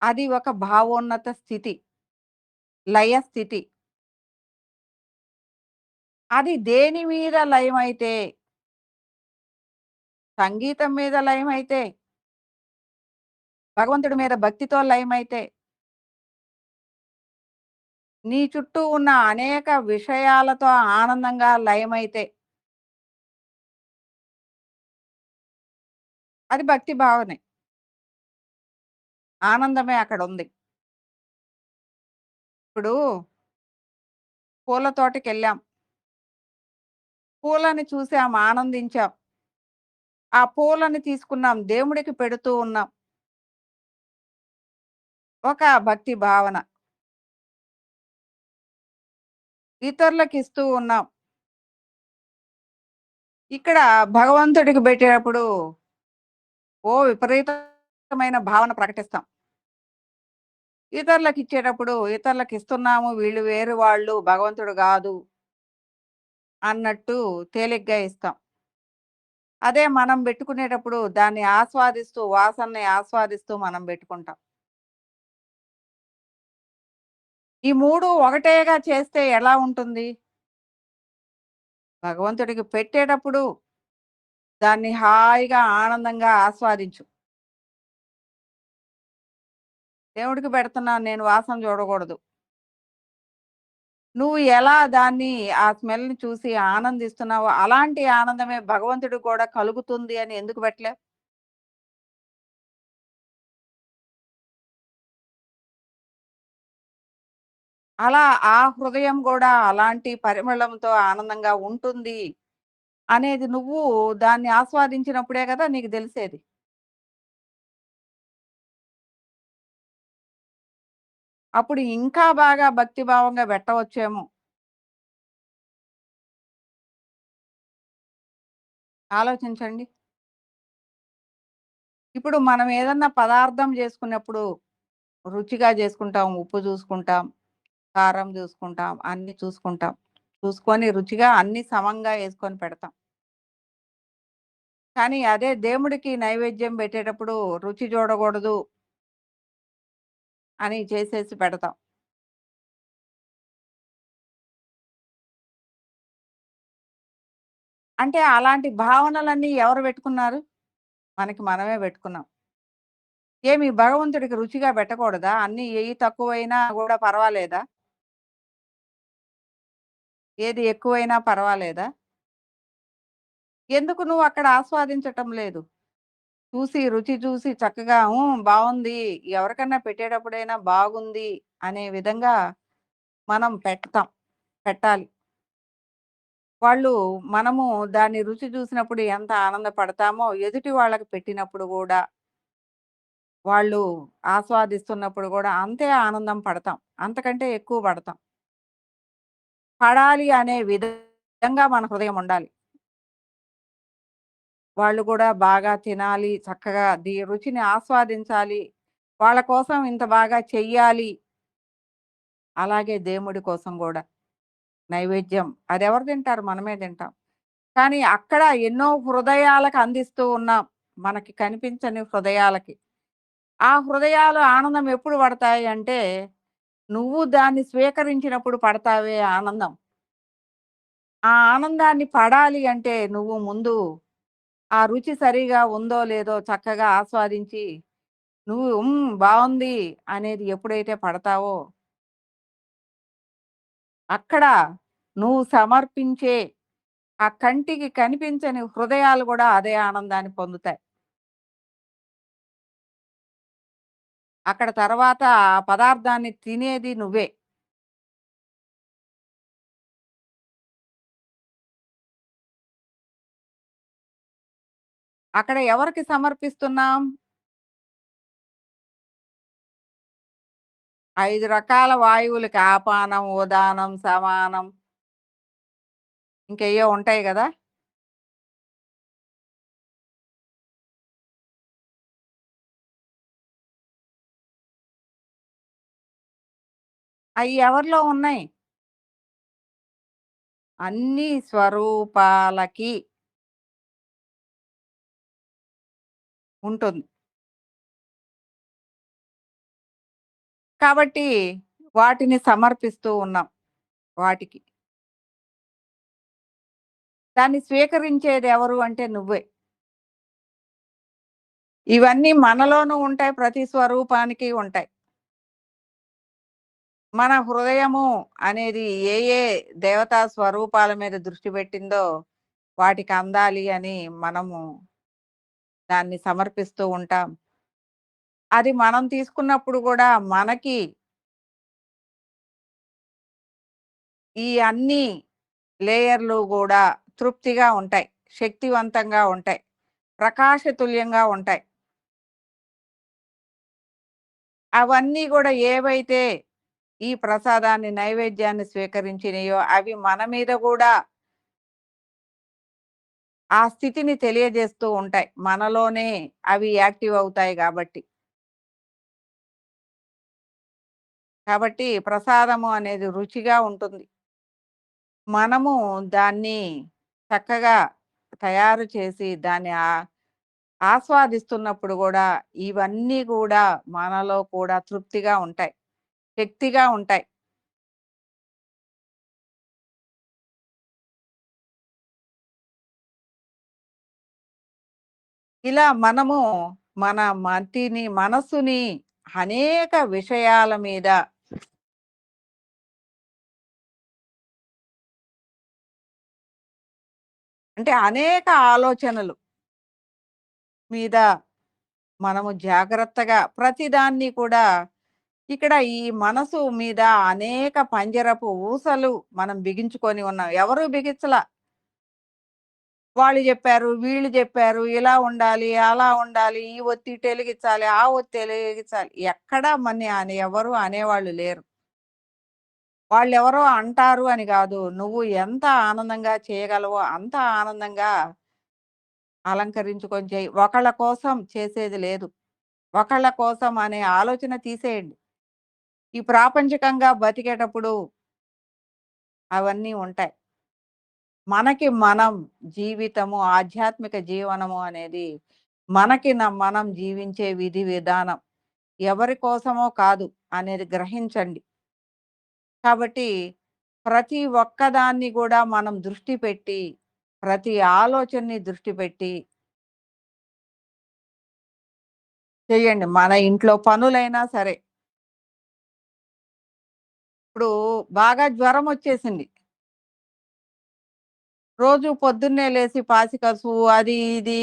అది ఒక భావోన్నత స్థితి, లయ స్థితి. అది దేని మీద లయమైతే, సంగీతం మీద లయమైతే, భగవంతుడి మీద భక్తితో లయమైతే, నీ చుట్టూ ఉన్న అనేక విషయాలతో ఆనందంగా లయమైతే, అది భక్తి భావనే. ఆనందమే అక్కడుంది. ఇప్పుడు పూల తోటకెళ్ళాం. పూలని చూసాం, ఆనందించాం. ఆ పూలని తీసుకున్నాం, దేవుడికి పెడుతూ ఉన్నాం. ఒక భక్తి భావన. ఇతరులకిస్తూ ఉన్నాం. ఇక్కడ భగవంతుడికి బెట్టేటప్పుడు విపరీతమైన భావన ప్రకటిస్తాం. ఇతరులకిచ్చేటప్పుడు ఇతరులకిస్తున్నాము, వీళ్ళు వేరు వాళ్ళు, భగవంతుడు గాదు అన్నట్టు తేలిగ్గా ఇస్తాం. అదే మనం బెట్టుకునేటప్పుడు దాన్ని ఆస్వాదిస్తూ, వాసనని ఆస్వాదిస్తూ మనం బెట్టుకుంటాం. ఈ 3 ఒకటేగా చేస్తే ఎలా ఉంటుంది? భగవంతుడికి పెట్టేటప్పుడు దాన్ని హాయిగా, ఆనందంగా ఆస్వాదించు. దేవుడికి పెడుతున్నాను నేను వాసన చూడకూడదు. నువ్వు ఎలా దాన్ని ఆ స్మెల్‌ని చూసి ఆనందిస్తున్నావో, అలాంటి ఆనందమే భగవంతుడికి కూడా కలుగుతుంది అని ఎందుకు పెట్టలే? అలా ఆ హృదయం గూడా అలాంటి పరిమళంతో ఆనందంగా ఉంటుంది అనేది నువ్వు దాన్ని ఆస్వాదించినప్పుడే గదా నీకు దెలిసేది. అప్పుడు ఇంకా బాగా భక్తిభావంగా పెట్టవచ్చేమో. ఆలోచించండి. ఇప్పుడు మనం ఏదన్నా పదార్థం జేసుకున్నప్పుడు రుచిగా జేసుకుంటాం, ఉప్పు జూసుకుంటాం, కారం జూసుకుంటాం, అన్నీ చూసుకుంటాం. చూసుకొని రుచిగా అన్నీ సమంగా యేసుకొని పెడతాం. కానీ అదే దేవుడికి నైవేద్యం బెట్టేటప్పుడు రుచి జూడగూడదు. అని చేసేసి పెడతాం. అంటే అలాంటి భావనలన్నీ ఎవరు పెట్టుకున్నారు? మనకి మనమే పెట్టుకున్నాం. ఏమి భగవంతుడికి రుచిగా పెట్టకూడదా? అన్నీ ఎయ్యి తక్కువైనా గూడా పర్వాలేదా? ఏది ఎక్కువైనా పర్వాలేదా? ఎందుకు నువ్వు అక్కడ ఆస్వాదించటం లేదు? చూసి, రుచి చూసి చక్కగా బావుంది. ఎవరికన్నా పెట్టేటప్పుడైనా బాగుంది అనే విధంగా మనం పెడతాం. పెట్టాలి. వాళ్ళు మనము దాన్ని రుచి చూసినప్పుడు ఎంత ఆనందపడతామో, ఎదుటి వాళ్ళకి పెట్టినప్పుడు గూడా, వాళ్ళు ఆస్వాదిస్తున్నప్పుడు గూడా అంతే ఆనందం పడతాం. అంతకంటే ఎక్కువ పడతాం. పడాలి అనే విధంగా మన హృదయం ఉండాలి. వాళ్ళు కూడా బాగా తినాలి, చక్కగా రుచిని ఆస్వాదించాలి. వాళ్ళ కోసం ఇంత బాగా చెయ్యాలి. అలాగే దేవుడి కోసం గూడా. నైవేద్యం అదెవరు తింటారు? మనమే తింటాం. కానీ అక్కడ ఎన్నో హృదయాలకు అందిస్తూ ఉన్నాం. మనకి కనిపించని హృదయాలకి. ఆ హృదయాలు ఆనందం ఎప్పుడు పడతాయి అంటే, నువ్వు దాన్ని స్వీకరించినప్పుడు పడతావే ఆనందం. ఆ ఆనందాన్ని పడాలి అంటే నువ్వు ముందు ఆ రుచి సరిగా ఉందో లేదో చక్కగా ఆస్వాదించి, నువ్వు బావుంది అనేది ఎప్పుడైతే పడతావో, అక్కడ నువ్వు సమర్పించే ఆ కంటికి కనిపించని హృదయాలు గూడా అదే ఆనందాన్ని పొందుతాయి. అక్కడ తర్వాత ఆ పదార్థాన్ని తినేది నువ్వే. అక్కడ ఎవరికి సమర్పిస్తున్నాం? 5 రకాల వాయువులకి ఆపానం, ఉదానం, సమానం ఇంకెయ్యో ఉంటాయి గదా! అయి ఎవరిలో ఉన్నాయి? అన్ని స్వరూపాలకి ఉంటుంది. కాబట్టి వాటిని సమర్పిస్తూ ఉన్నాం వాటికి. దాన్ని స్వీకరించేది ఎవరు అంటే నువ్వే. ఇవన్నీ మనలోనూ ఉంటాయి. ప్రతి స్వరూపానికి ఉంటాయి. మన హృదయము అనేది ఏ ఏ దేవతా స్వరూపాల మీద దృష్టి పెట్టిందో వాటికి అందాలి అని మనము దాన్ని సమర్పిస్తూ ఉంటాం. అది మనం తీసుకున్నప్పుడు గూడా మనకి ఈ అన్ని లేయర్‌లు గూడా తృప్తిగా ఉంటాయి. శక్తివంతంగా ఉంటాయి. ప్రకాశతుల్యంగా ఉంటాయి. అవన్నీ గూడా ఏవైతే ఈ ప్రసాదాన్ని, నైవేద్యాన్ని స్వీకరించినయో అవి మన మీద గూడా ఆ స్థితిని తెలియజేస్తూ ఉంటాయి. మనలోనే అవి యాక్టివ్ అవుతాయి గాబట్టి. కాబట్టి ప్రసాదము అనేది రుచిగా ఉంటుంది. మనము దాన్ని చక్కగా తయారు చేసి దాన్ని ఆస్వాదిస్తున్నప్పుడు గూడా ఇవన్నీ గూడా మనలో కూడా తృప్తిగా ఉంటాయి. శక్తిగా ఉంటాయి. ఇలా మనము మన మనస్సుని అనేక విషయాల మీద అంటే అనేక ఆలోచనలు మీద మనము జాగ్రత్తగా ప్రతిదాన్ని కూడా ఇక్కడ ఈ మనసు మీద అనేక పంజరపు ఊసలు మనం బిగించుకొని ఉన్నాం. ఎవరు బిగించలా. వాళ్ళు జెప్పారు, వీళ్ళు జెప్పారు, ఇలా ఉండాలి, అలా ఉండాలి, ఈ ఒత్తి ఇటెలిగించాలి, ఆ ఒత్తి ఎలిగించాలి. ఎక్కడా అని ఎవరు అనేవాళ్ళు లేరు. వాళ్ళెవరో అంటారు అని గాదు. నువ్వు ఎంత ఆనందంగా చేయగలవో అంత ఆనందంగా అలంకరించుకొని చెయి. ఒకళ్ళ కోసం చేసేది లేదు. ఒకళ్ళ కోసం అనే ఆలోచన తీసేయండి. ఈ ప్రాపంచికంగా బతికేటప్పుడు అవన్నీ ఉంటాయి. మనకి మనం జీవితము, ఆధ్యాత్మిక జీవనము అనేది మనకి మనం జీవించే విధి విధానం. ఎవరి కోసమో కాదు. అనేది గ్రహించండి. కాబట్టి ప్రతి ఒక్కదాన్ని గూడా మనం దృష్టి పెట్టి, ప్రతి ఆలోచనని దృష్టి పెట్టి చేయండి. మన ఇంట్లో పనులైనా సరే. ఇప్పుడు బాగా జ్వరమొచ్చేసింది. రోజు పొద్దున్నే లేసి పాచికసువు అది ఇది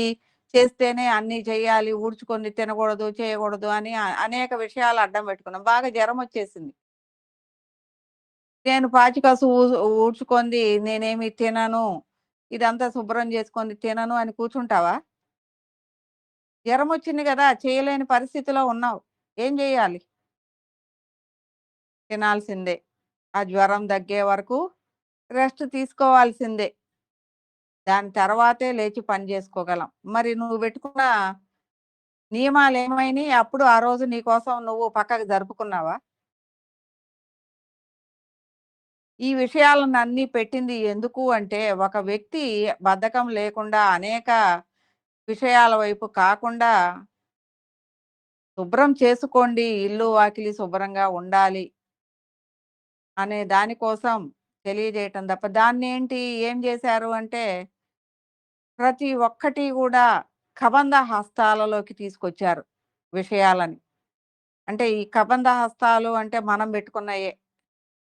చేస్తేనే అన్నీ చెయ్యాలి, ఊడ్చుకొని తినకూడదు, చేయకూడదు అని అనేక విషయాలు అడ్డం పెట్టుకున్నాం. బాగా జరమొచ్చేసింది. నేను పాచికసువు ఊడ్చుకుంది నేనేమి తినను, ఇదంతా శుభ్రం చేసుకొని తినను అని కూర్చుంటావా? జరమొచ్చింది గదా! చేయలేని పరిస్థితిలో ఉన్నావు. ఏం జేయాలి? తినాల్సిందే. ఆ జ్వరం దగ్గే వరకు రెస్ట్ తీసుకోవాల్సిందే. దాని తర్వాతే లేచి పని జేసుకోగలం. మరి నువ్వు పెట్టుకున్న నియమాలేమైనియి? అప్పుడు ఆ రోజు నీ కోసం నువ్వు పక్కకు జరుపుకున్నావా? ఈ విషయాలనన్నీ పెట్టింది ఎందుకు అంటే, ఒక వ్యక్తి బద్ధకం లేకుండా అనేక విషయాల వైపు కాకుండా, శుభ్రం చేసుకోండి, ఇల్లు, వాకిలి శుభ్రంగా ఉండాలి అనే దాని కోసం తెలియజేయటం తప్ప, దాన్నేంటి ఏం జేశారు అంటే, ప్రతి ఒక్కటి గూడా కబంధ హస్తాలలోకి తీసుకొచ్చారు విషయాలని. అంటే ఈ కబంధ హస్తాలు అంటే మనం పెట్టుకున్నయే.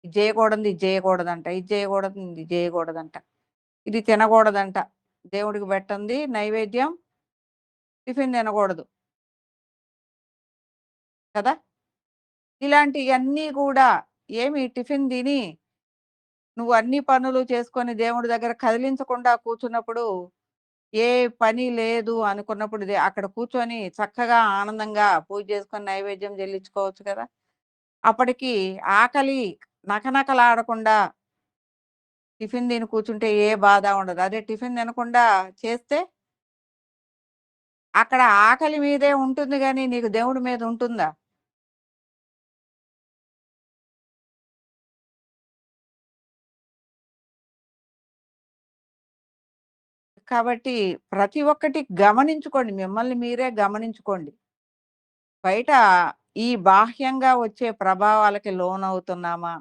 ఇది జేయకూడనిది ఇది జేయకూడదంట. ఇది జేయకూడనిది ఇది జేయకూడదంట. ఇది తినగూడదంట. దేవుడికి పెట్టంది నైవేద్యం, టిఫిన్ తినగూడదు కదా! ఇలాంటియన్నీ గూడా ఏమి టిఫిన్ తిని, నువ్వు అన్ని పనులు చేసుకొని దేవుడి దగ్గర కదిలించకుండా కూర్చున్నప్పుడు, ఏ పని లేదు అనుకున్నప్పుడు అక్కడ కూర్చొని చక్కగా ఆనందంగా పూజ చేసుకొని నైవేద్యం చెల్లించుకోవచ్చు కదా! అప్పటికి ఆకలి నకనకలాడకుండా టిఫిన్ తిని కూర్చుంటే ఏ బాధ ఉండదు. అదే టిఫిన్ తినకుండా చేస్తే, అక్కడ ఆకలి మీదే ఉంటుంది గానీ, నీకు దేవుడి మీద ఉంటుందా? కాబట్టి ప్రతి ఒక్కటి గమనించుకోండి. మిమ్మల్ని మీరే గమనించుకోండి. బయట ఈ బాహ్యంగా వచ్చే ప్రభావాలకి లోనవుతున్నామా?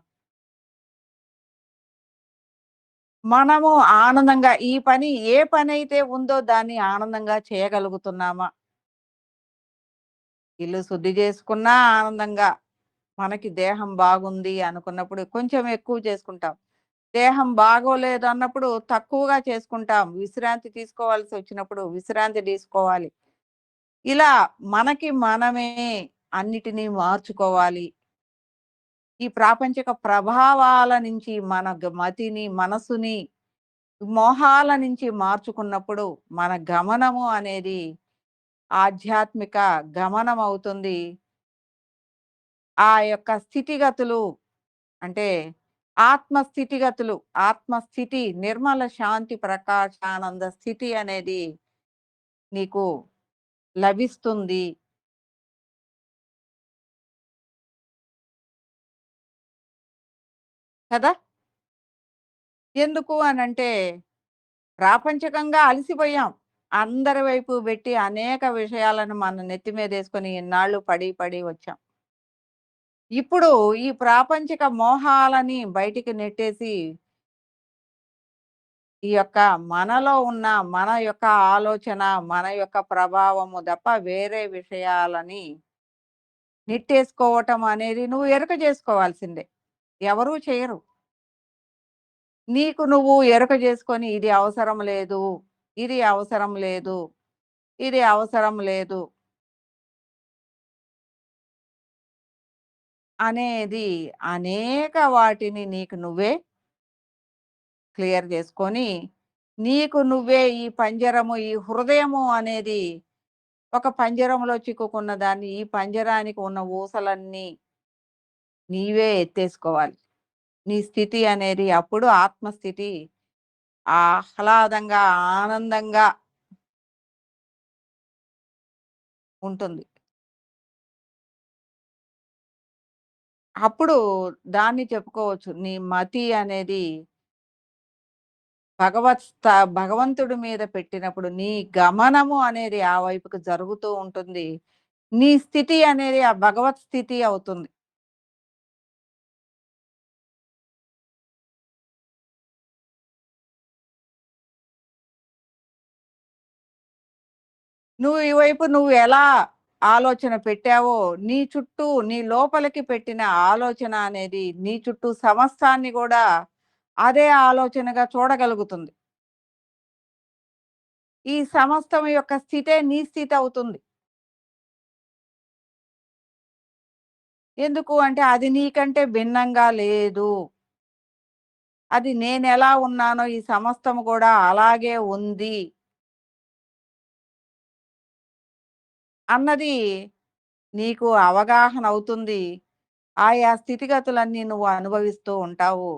మనము ఆనందంగా ఈ పని ఏ పనైతే ఉందో దాన్ని ఆనందంగా చేయగలుగుతున్నామా? ఇల్లు శుద్ధి చేసుకున్నా ఆనందంగా, మనకి దేహం బాగుంది అనుకున్నప్పుడు కొంచెం ఎక్కువ చేసుకుంటాం. దేహం బాగోలేదు అన్నప్పుడు తక్కువగా చేసుకుంటాం. విశ్రాంతి తీసుకోవాల్సి వచ్చినప్పుడు విశ్రాంతి తీసుకోవాలి. ఇలా మనకి మనమే అన్నిటినీ మార్చుకోవాలి. ఈ ప్రాపంచిక ప్రభావాల నుంచి మన మతిని, మనసుని, మోహాల నుంచి మార్చుకున్నప్పుడు మన గమనము అనేది ఆధ్యాత్మిక గమనం అవుతుంది. ఆ యొక్క స్థితిగతులు అంటే ఆత్మ స్థితిగతులు, ఆత్మస్థితి, నిర్మల శాంతి ప్రకాశానంద స్థితి అనేది నీకు లభిస్తుంది కదా! ఎందుకు అనంటే ప్రాపంచికంగా అలసిపోయాం. అందరి వైపు పెట్టి అనేక విషయాలను మన నెత్తి మీదేసుకొని ఇన్నాళ్ళు పడి పడి వచ్చాం. ఇప్పుడు ఈ ప్రాపంచిక మోహాలని బయటికి నెట్టేసి, ఈ యొక్క మనలో ఉన్న మన యొక్క ఆలోచన, మన యొక్క ప్రభావము తప్ప వేరే విషయాలని నెట్టేసుకోవటం అనేది నువ్వు ఎరుక చేసుకోవాల్సిందే. ఎవరూ చేయరు. నీకు నువ్వు ఎరుక చేసుకొని ఇది అవసరం లేదు, ఇది అవసరం లేదు, ఇది అవసరం లేదు అనేది అనేక వాటిని నీకు నువ్వే క్లియర్ చేసుకొని, నీకు నువ్వే ఈ పంజరము, ఈ హృదయము అనేది ఒక పంజరంలో చిక్కుకున్న దాన్ని, ఈ పంజరానికి ఉన్న ఊసలన్నీ నీవే ఎత్తేసుకోవాలి. నీ స్థితి అనేది అప్పుడు ఆత్మస్థితి ఆహ్లాదంగా, ఆనందంగా ఉంటుంది. అప్పుడు దాన్ని చెప్పుకోవచ్చు. నీ మతి అనేది భగవంతుడి మీద పెట్టినప్పుడు నీ గమనము అనేది ఆ వైపుకు జరుగుతూ ఉంటుంది. నీ స్థితి అనేది ఆ భగవత్ స్థితి అవుతుంది. నువ్వు ఎలా ఆలోచన పెట్టావో, నీ చుట్టూ నీ లోపలికి పెట్టిన ఆలోచన అనేది నీ చుట్టూ సమస్తాన్ని గూడా అదే ఆలోచనగా చూడగలుగుతుంది. ఈ సమస్తం యొక్క స్థితే నీ స్థితవుతుంది. ఎందుకు అంటే అది నీకంటే భిన్నంగా లేదు. అది నేనెలా ఉన్నానో ఈ సమస్తము గూడా అలాగే ఉంది అన్నది నీకు అవగాహనవుతుంది. ఆయా స్థితిగతులన్నీ నువ్వు అనుభవిస్తూ ఉంటావు.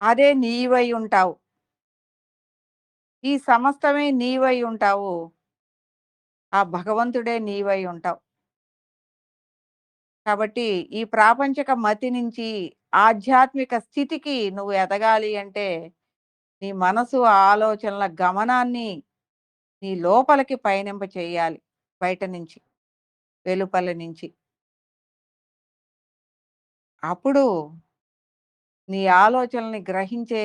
అదే నీవై ఉంటావు. ఈ సమస్తమే నీవై ఉంటావు. ఆ భగవంతుడే నీవై ఉంటావు. కాబట్టి ఈ ప్రాపంచిక మతి నుంచి ఆధ్యాత్మిక స్థితికి నువ్వు ఎదగాలి అంటే, నీ మనసు ఆలోచనల గమనాన్ని నీ లోపలికి పయనింప చేయాలి. బయట నుంచి, వెలుపల నుంచి. అప్పుడు నీ ఆలోచనల్ని గ్రహించే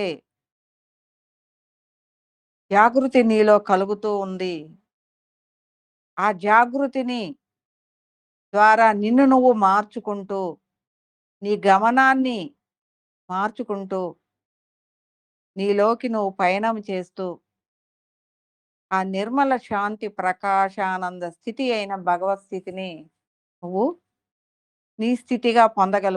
జాగృతి నీలో కలుగుతూ ఉంది. ఆ జాగృతిని ద్వారా నిన్ను నువ్వు మార్చుకుంటూ, నీ గమనాన్ని మార్చుకుంటూ, నీలోకి నువ్వు పయనం చేస్తూ, ఆ నిర్మల శాంతి ప్రకాశానంద స్థితి అయిన భగవత్ స్థితిని నువ్వు నీ స్థితిగా పొందగలుగుతావు.